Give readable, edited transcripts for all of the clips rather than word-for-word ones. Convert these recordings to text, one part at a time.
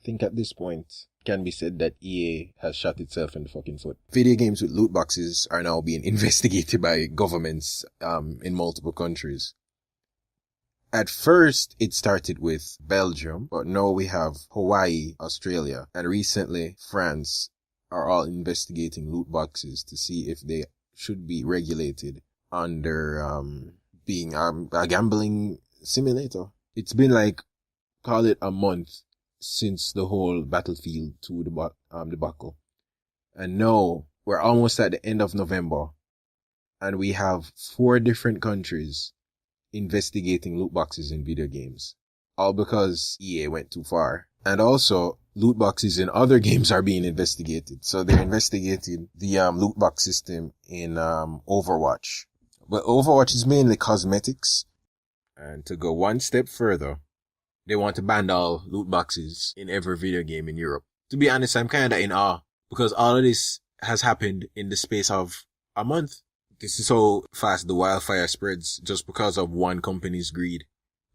think at this point it can be said that EA has shot itself in the fucking foot. Video games with loot boxes are now being investigated by governments in multiple countries. At first, it started with Belgium, but now we have Hawaii, Australia, and recently France are all investigating loot boxes to see if they should be regulated under being a gambling simulator. It's been like, call it a month since the whole Battlefield 2 debacle. And now we're almost at the end of November, and we have 4 different countries investigating loot boxes in video games. All because EA went too far. And also, loot boxes in other games are being investigated. So they're investigating the loot box system in Overwatch. But Overwatch is mainly cosmetics. And to go one step further, they want to ban all loot boxes in every video game in Europe. To be honest, I'm kind of in awe, because all of this has happened in the space of a month. This is how fast the wildfire spreads just because of one company's greed.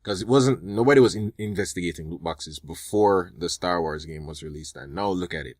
Because nobody was investigating loot boxes before the Star Wars game was released, and now look at it.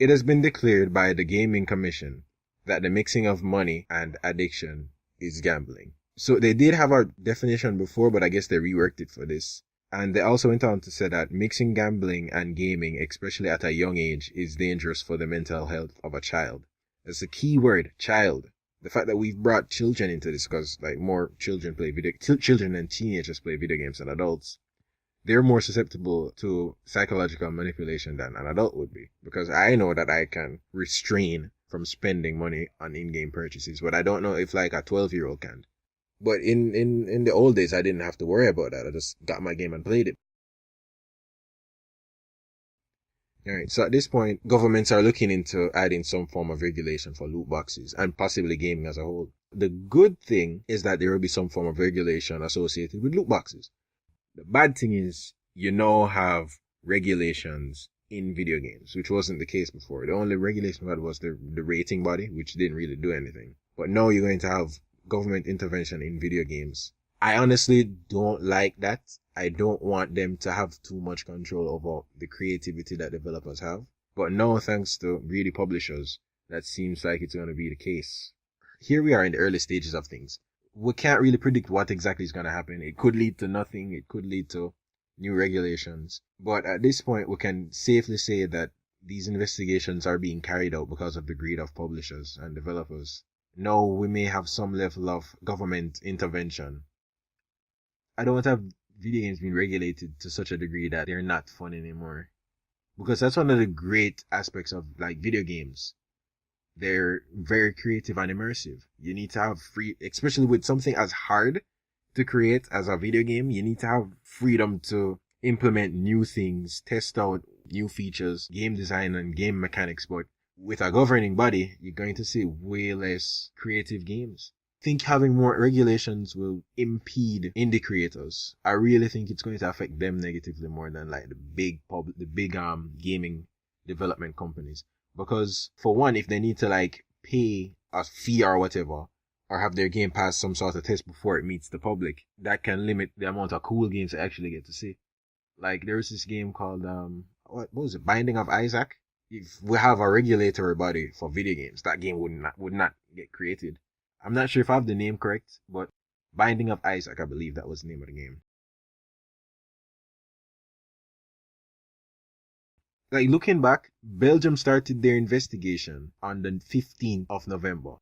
It has been declared by the Gaming Commission that the mixing of money and addiction is gambling. So they did have a definition before, but I guess they reworked it for this. And they also went on to say that mixing gambling and gaming, especially at a young age, is dangerous for the mental health of a child. It's a key word, child. The fact that we've brought children into this, because like more children children and teenagers play video games than adults. They're more susceptible to psychological manipulation than an adult would be. Because I know that I can restrain from spending money on in-game purchases, but I don't know if like a 12-year-old can. But in the old days, I didn't have to worry about that. I just got my game and played it. Alright, so at this point, governments are looking into adding some form of regulation for loot boxes and possibly gaming as a whole. The good thing is that there will be some form of regulation associated with loot boxes. The bad thing is, you now have regulations in video games, which wasn't the case before. The only regulation we had was the rating body, which didn't really do anything. But now you're going to have government intervention in video games. I honestly don't like that. I don't want them to have too much control over the creativity that developers have. But now, thanks to greedy publishers, that seems like it's going to be the case. Here we are in the early stages of things. We can't really predict what exactly is going to happen. It could lead to nothing. It could lead to new regulations. But at this point, we can safely say that these investigations are being carried out because of the greed of publishers and developers. Now we may have some level of government intervention. I don't want to have video games being regulated to such a degree that they're not fun anymore. Because that's one of the great aspects of like video games. They're very creative and immersive. You need to have especially with something as hard to create as a video game, you need to have freedom to implement new things, test out new features, game design and game mechanics. But with a governing body, you're going to see way less creative games. I think having more regulations will impede indie creators. I really think it's going to affect them negatively more than like the big gaming development companies. Because for one, if they need to like pay a fee or whatever, or have their game pass some sort of test before it meets the public, that can limit the amount of cool games I actually get to see. Like there was this game called what was it? Binding of Isaac. If we have a regulatory body for video games, that game would not get created. I'm not sure if I have the name correct, but Binding of Isaac, I believe that was the name of the game. Like looking back, Belgium started their investigation on the 15th of November,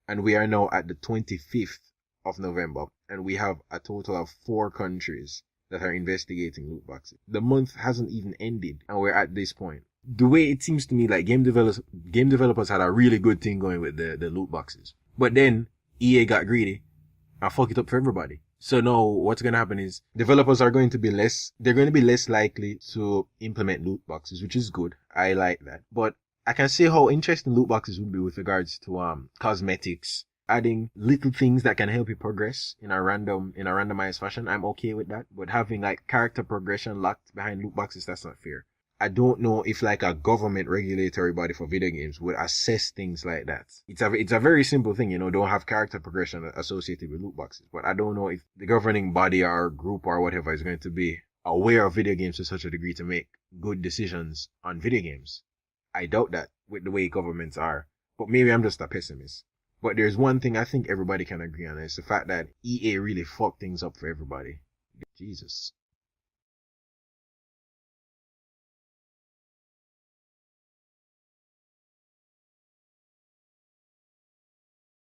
and we are now at the 25th of November, and we have a total of 4 countries that are investigating loot boxes. The month hasn't even ended, and we're at this point. The way it seems to me, like game developers had a really good thing going with the loot boxes. But then EA got greedy and fuck it up for everybody. So now what's going to happen is developers are going to be less likely to implement loot boxes, which is good. I like that. But I can see how interesting loot boxes would be with regards to cosmetics, adding little things that can help you progress in a randomized fashion. I'm okay with that. But having like character progression locked behind loot boxes, that's not fair. I don't know if like a government regulatory body for video games would assess things like that. It's a very simple thing, don't have character progression associated with loot boxes. But I don't know if the governing body or group or whatever is going to be aware of video games to such a degree to make good decisions on video games. I doubt that with the way governments are. But maybe I'm just a pessimist. But there's one thing I think everybody can agree on. It's the fact that EA really fucked things up for everybody. Jesus.